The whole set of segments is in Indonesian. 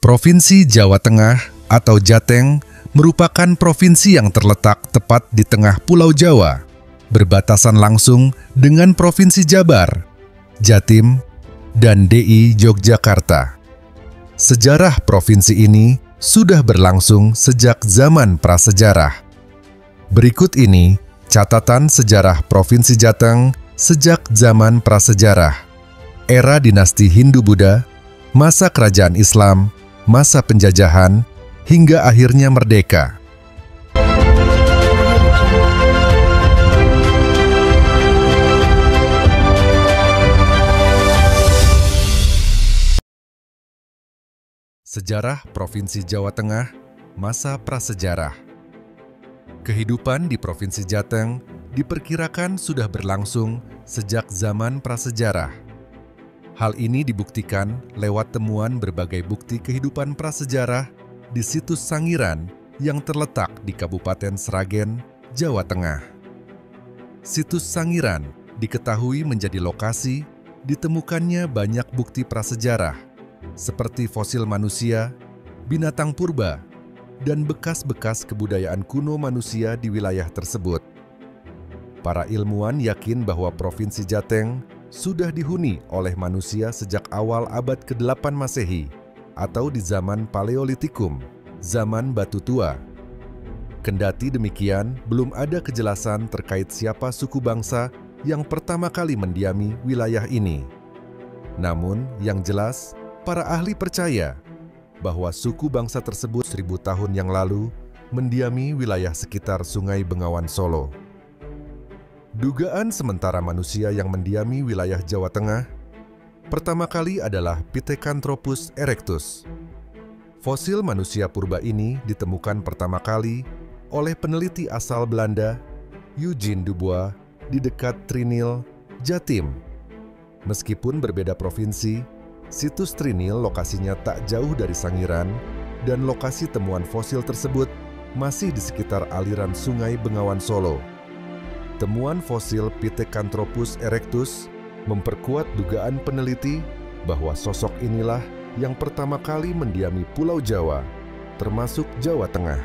Provinsi Jawa Tengah atau Jateng merupakan provinsi yang terletak tepat di tengah Pulau Jawa, berbatasan langsung dengan Provinsi Jabar, Jatim, dan DI Yogyakarta. Sejarah provinsi ini sudah berlangsung sejak zaman prasejarah. Berikut ini catatan sejarah Provinsi Jateng sejak zaman prasejarah, era dinasti Hindu-Buddha, masa kerajaan Islam, masa penjajahan, hingga akhirnya merdeka. Sejarah Provinsi Jawa Tengah, masa prasejarah. Kehidupan di Provinsi Jateng diperkirakan sudah berlangsung sejak zaman prasejarah. Hal ini dibuktikan lewat temuan berbagai bukti kehidupan prasejarah di situs Sangiran yang terletak di Kabupaten Sragen, Jawa Tengah. Situs Sangiran diketahui menjadi lokasi ditemukannya banyak bukti prasejarah, seperti fosil manusia, binatang purba, dan bekas-bekas kebudayaan kuno manusia di wilayah tersebut. Para ilmuwan yakin bahwa Provinsi Jateng sudah dihuni oleh manusia sejak awal abad ke-8 Masehi atau di zaman Paleolitikum, zaman Batu Tua. Kendati demikian, belum ada kejelasan terkait siapa suku bangsa yang pertama kali mendiami wilayah ini. Namun, yang jelas, para ahli percaya bahwa suku bangsa tersebut 1000 tahun yang lalu mendiami wilayah sekitar Sungai Bengawan Solo. Dugaan sementara manusia yang mendiami wilayah Jawa Tengah pertama kali adalah Pithecanthropus erectus. Fosil manusia purba ini ditemukan pertama kali oleh peneliti asal Belanda, Eugene Dubois, di dekat Trinil, Jatim. Meskipun berbeda provinsi, situs Trinil lokasinya tak jauh dari Sangiran dan lokasi temuan fosil tersebut masih di sekitar aliran Sungai Bengawan Solo. Temuan fosil Pithecanthropus erectus memperkuat dugaan peneliti bahwa sosok inilah yang pertama kali mendiami Pulau Jawa, termasuk Jawa Tengah.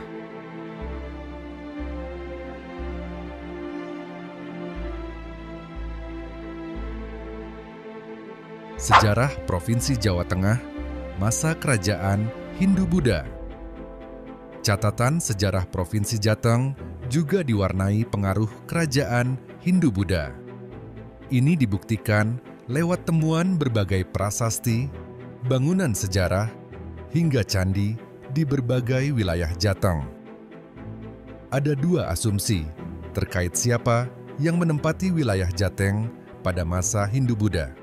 Sejarah Provinsi Jawa Tengah, masa kerajaan Hindu-Buddha. Catatan sejarah Provinsi Jateng juga diwarnai pengaruh kerajaan Hindu-Buddha. Ini dibuktikan lewat temuan berbagai prasasti, bangunan sejarah, hingga candi di berbagai wilayah Jateng. Ada dua asumsi terkait siapa yang menempati wilayah Jateng pada masa Hindu-Buddha.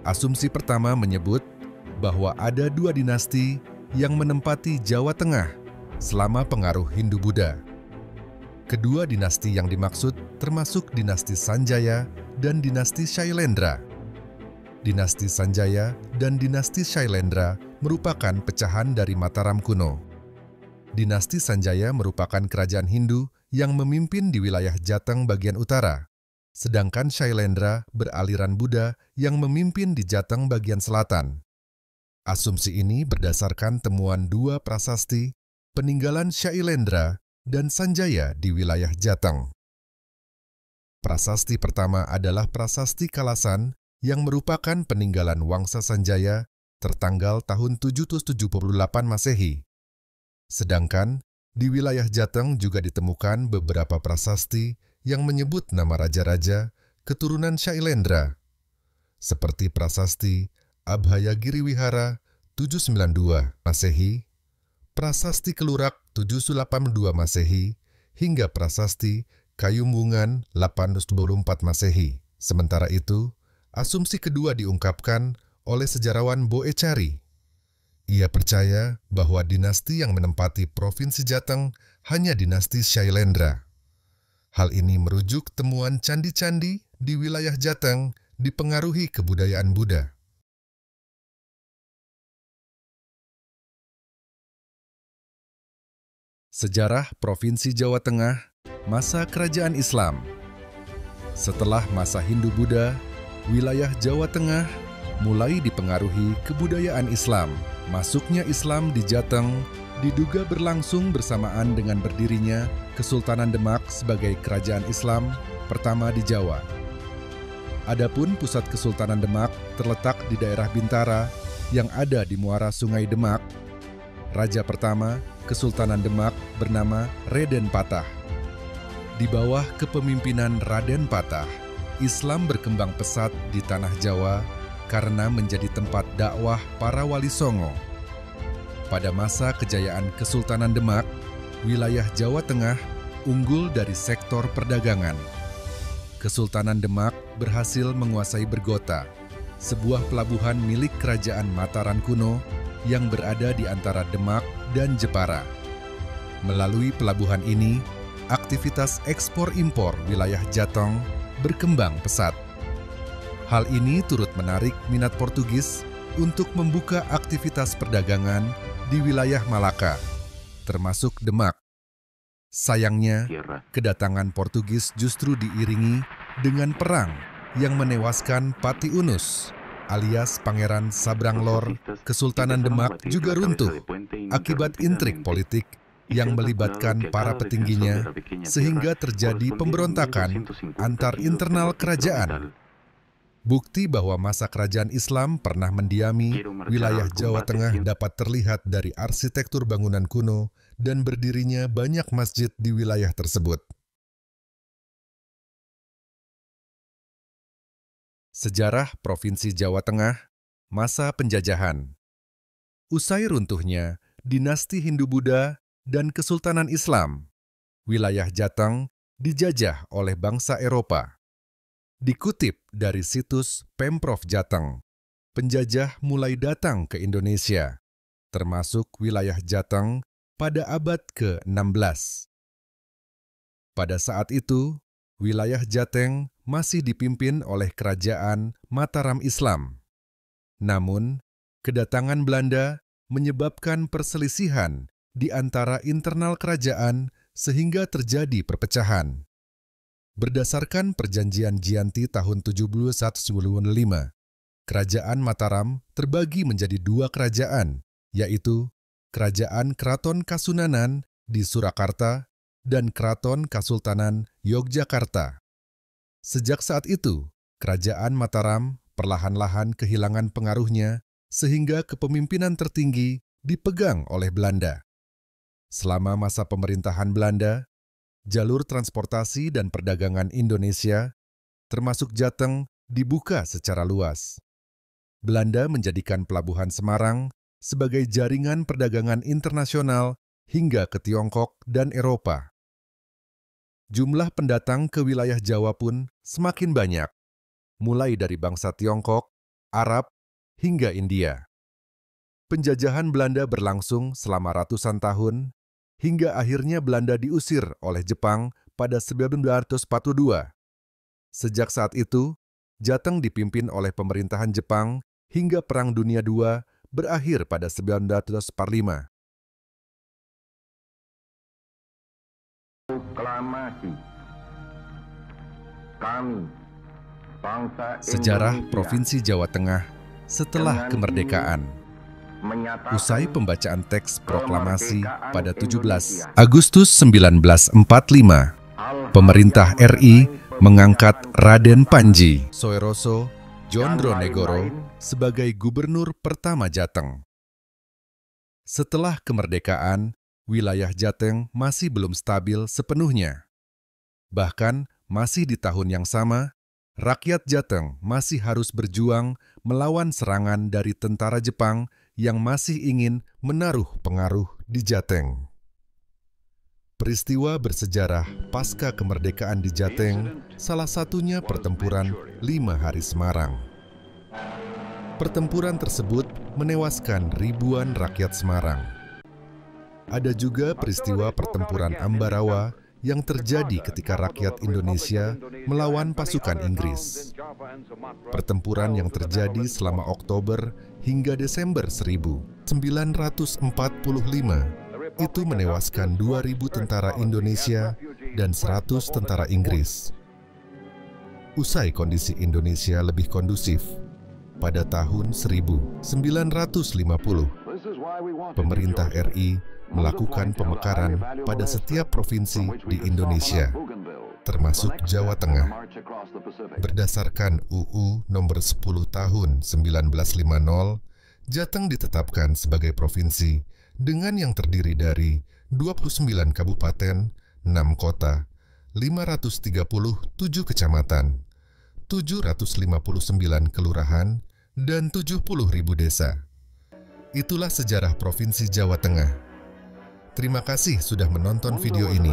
Asumsi pertama menyebut bahwa ada dua dinasti yang menempati Jawa Tengah selama pengaruh Hindu-Buddha. Kedua dinasti yang dimaksud termasuk dinasti Sanjaya dan dinasti Shailendra. Dinasti Sanjaya dan dinasti Shailendra merupakan pecahan dari Mataram kuno. Dinasti Sanjaya merupakan kerajaan Hindu yang memimpin di wilayah Jateng bagian utara, sedangkan Shailendra beraliran Buddha yang memimpin di Jateng bagian selatan. Asumsi ini berdasarkan temuan dua prasasti peninggalan Shailendra dan Sanjaya di wilayah Jateng. Prasasti pertama adalah Prasasti Kalasan yang merupakan peninggalan Wangsa Sanjaya tertanggal tahun 778 Masehi. Sedangkan di wilayah Jateng juga ditemukan beberapa prasasti yang menyebut nama raja-raja keturunan Shailendra, seperti Prasasti Abhayagiri Wihara 792 Masehi, Prasasti Kelurak 782 Masehi, hingga Prasasti Kayumbungan 824 Masehi. Sementara itu, asumsi kedua diungkapkan oleh sejarawan Boecari. Ia percaya bahwa dinasti yang menempati Provinsi Jateng hanya dinasti Shailendra. Hal ini merujuk temuan candi-candi di wilayah Jateng dipengaruhi kebudayaan Buddha. Sejarah Provinsi Jawa Tengah, masa kerajaan Islam. Setelah masa Hindu-Buddha, wilayah Jawa Tengah mulai dipengaruhi kebudayaan Islam Masuknya Islam di Jateng diduga berlangsung bersamaan dengan berdirinya Kesultanan Demak sebagai kerajaan Islam pertama di Jawa. Adapun pusat Kesultanan Demak terletak di daerah Bintara yang ada di muara Sungai Demak. Raja pertama Kesultanan Demak bernama Raden Patah. Di bawah kepemimpinan Raden Patah, Islam berkembang pesat di tanah Jawa karena menjadi tempat dakwah para wali songo. Pada masa kejayaan Kesultanan Demak, wilayah Jawa Tengah unggul dari sektor perdagangan. Kesultanan Demak berhasil menguasai Bergota, sebuah pelabuhan milik Kerajaan Mataram kuno yang berada di antara Demak dan Jepara. Melalui pelabuhan ini, aktivitas ekspor-impor wilayah Jateng berkembang pesat. Hal ini turut menarik minat Portugis untuk membuka aktivitas perdagangan di wilayah Malaka, termasuk Demak. Sayangnya, kedatangan Portugis justru diiringi dengan perang yang menewaskan Pati Unus, alias Pangeran Sabranglor. Kesultanan Demak juga runtuh akibat intrik politik yang melibatkan para petingginya, sehingga terjadi pemberontakan antar internal kerajaan. Bukti bahwa masa kerajaan Islam pernah mendiami wilayah Jawa Tengah dapat terlihat dari arsitektur bangunan kuno dan berdirinya banyak masjid di wilayah tersebut. Sejarah Provinsi Jawa Tengah, masa penjajahan. Usai runtuhnya dinasti Hindu-Buddha dan Kesultanan Islam, wilayah Jateng dijajah oleh bangsa Eropa. Dikutip dari situs Pemprov Jateng, penjajah mulai datang ke Indonesia, termasuk wilayah Jateng pada abad ke-16. Pada saat itu, wilayah Jateng masih dipimpin oleh Kerajaan Mataram Islam. Namun, kedatangan Belanda menyebabkan perselisihan di antara internal kerajaan sehingga terjadi perpecahan. Berdasarkan Perjanjian Giyanti tahun 1795, Kerajaan Mataram terbagi menjadi dua kerajaan, yaitu Kerajaan Keraton Kasunanan di Surakarta dan Keraton Kasultanan Yogyakarta. Sejak saat itu, Kerajaan Mataram perlahan-lahan kehilangan pengaruhnya sehingga kepemimpinan tertinggi dipegang oleh Belanda. Selama masa pemerintahan Belanda, jalur transportasi dan perdagangan Indonesia, termasuk Jateng, dibuka secara luas. Belanda menjadikan Pelabuhan Semarang sebagai jaringan perdagangan internasional hingga ke Tiongkok dan Eropa. Jumlah pendatang ke wilayah Jawa pun semakin banyak, mulai dari bangsa Tiongkok, Arab, hingga India. Penjajahan Belanda berlangsung selama ratusan tahun, hingga akhirnya Belanda diusir oleh Jepang pada 1942. Sejak saat itu, Jateng dipimpin oleh pemerintahan Jepang hingga Perang Dunia II berakhir pada 1945. Proklamasi kami, bangsa Sejarah Indonesia, Provinsi Jawa Tengah setelah kemerdekaan. Usai pembacaan teks proklamasi pada 17 Agustus 1945, pemerintah RI mengangkat Raden Panji Soeroso Djondronegoro sebagai gubernur pertama Jateng. Setelah kemerdekaan, wilayah Jateng masih belum stabil sepenuhnya. Bahkan masih di tahun yang sama, rakyat Jateng masih harus berjuang melawan serangan dari tentara Jepang yang masih ingin menaruh pengaruh di Jateng. Peristiwa bersejarah pasca kemerdekaan di Jateng, salah satunya pertempuran 5 Hari Semarang. Pertempuran tersebut menewaskan ribuan rakyat Semarang. Ada juga peristiwa pertempuran Ambarawa yang terjadi ketika rakyat Indonesia melawan pasukan Inggris. Pertempuran yang terjadi selama Oktober hingga Desember 1945 itu menewaskan 2.000 tentara Indonesia dan 100 tentara Inggris. Usai kondisi Indonesia lebih kondusif, pada tahun 1950, pemerintah RI melakukan pemekaran pada setiap provinsi di Indonesia, termasuk Jawa Tengah. Berdasarkan UU nomor 10 tahun 1950, Jateng ditetapkan sebagai provinsi dengan yang terdiri dari 29 kabupaten, 6 kota, 537 kecamatan, 759 kelurahan, dan 70.000 desa. Itulah sejarah Provinsi Jawa Tengah. Terima kasih sudah menonton video ini.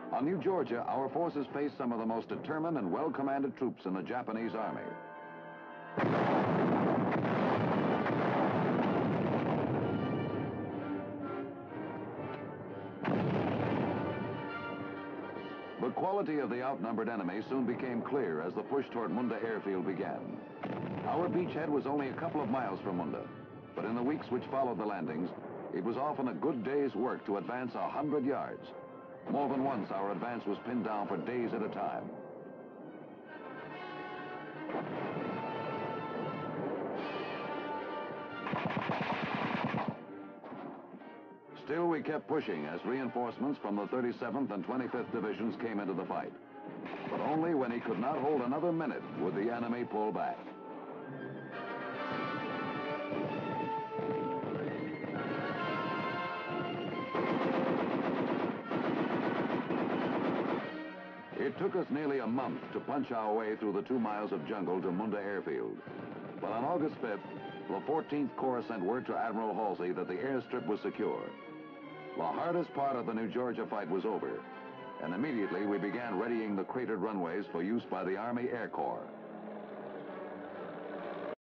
On New Georgia, our forces faced some of the most determined and well-commanded troops in the Japanese army. The quality of the outnumbered enemy soon became clear as the push toward Munda Airfield began. Our beachhead was only a couple of miles from Munda, but in the weeks which followed the landings, it was often a good day's work to advance 100 yards. More than once, our advance was pinned down for days at a time. Still, we kept pushing as reinforcements from the 37th and 25th Divisions came into the fight. But only when he could not hold another minute would the enemy pull back. It took us nearly a month to punch our way through the 2 miles of jungle to Munda Airfield. But on August 5th, the 14th Corps sent word to Admiral Halsey that the airstrip was secure. The hardest part of the New Georgia fight was over, and immediately we began readying the cratered runways for use by the Army Air Corps.